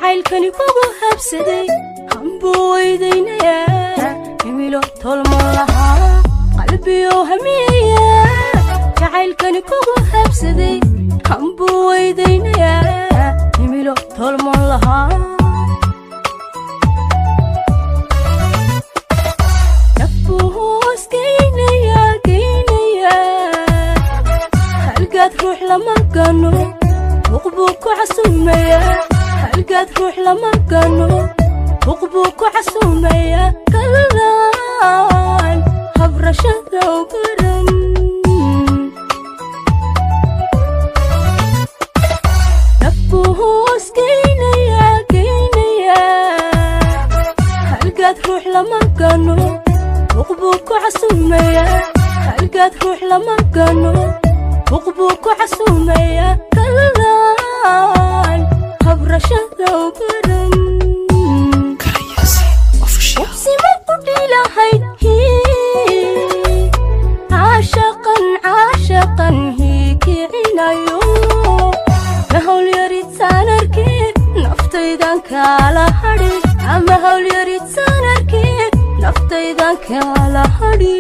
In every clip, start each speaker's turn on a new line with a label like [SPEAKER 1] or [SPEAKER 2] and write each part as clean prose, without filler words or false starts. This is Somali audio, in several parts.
[SPEAKER 1] jacaylkani kugu habsaday hambuweydaynayaa himilo tolmo lahaa qalbiyo hamiya jacaylkani kugu habsaday hambuweydaynayaa himilo tolmo lahaa روح لما كانوا وقبوك وعسومية هلقات روح لما كانوا وقبوك وعسومية كلان هبرشة وقرن نفوس كينيا هلقات روح لما كانوا وقبوك وعسومية هلقات روح لما كانوا وقبوك وعسومية كلان هبرشة وقرن وبسي ما قلت لهاي عاشقا عاشقا هيك عنايو مهول يريد سانركي نفتيدان كالا هدي مهول يريد سانركي نفتيدان كالا هدي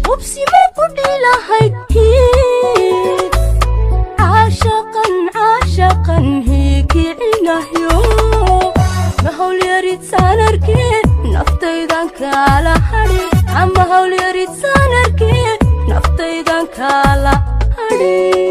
[SPEAKER 1] وبسي ما قلت لهاي عاشقا عاشقا هيك عنايو مهول يريد سانركي نفتيدان كالا هدي مهول يريد سانركي نفتيدان كالا هدي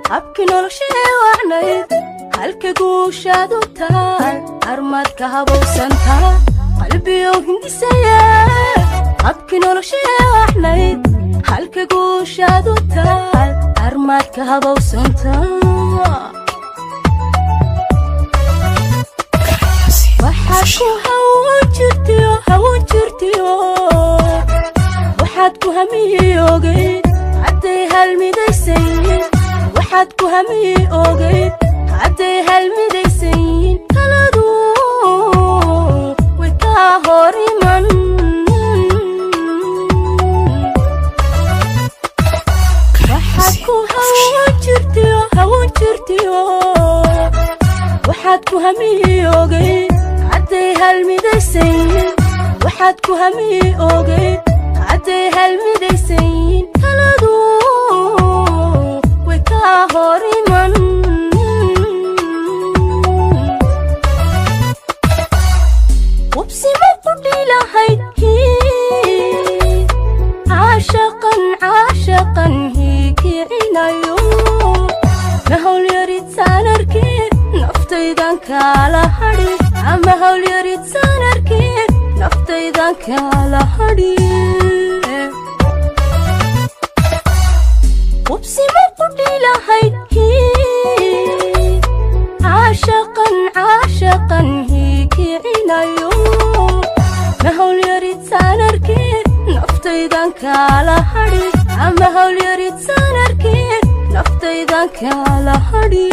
[SPEAKER 1] habki noloshee wacnayd halka guushaadu taal armaadka habowsantaa qalbiyow hindisaya habki noloshee wacnayd halka guushaadu taal armaadka habowsantaa waxaad ku hawan jirtiyo waxaad ku hamiyogeyd hadday halmidaysayin waxaad ku hamiyogeyd hadday halmidaysayin taladu way kaa hor iman waxaad ku hawan jirtiyo waxaad ku hamiyogeyd hadday halmidaysayin waxaad ku hamiyogeyd hadday halmidaysayin taladu way kaa hor iman wabsi ma qudhi lahayd caashaqan caashaqan hiiki cinayo mahawl yarid saanarkii naftaydan kaala hadhi mahawl yarid saanarkii naftaydan kaala hadhi وبسي ما قلت لهاي عاشقا عاشقا هيك عنايو مهول يريد سانركي نفتيدان كالا هدي مهول يريد سانركي نفتيدان كالا هدي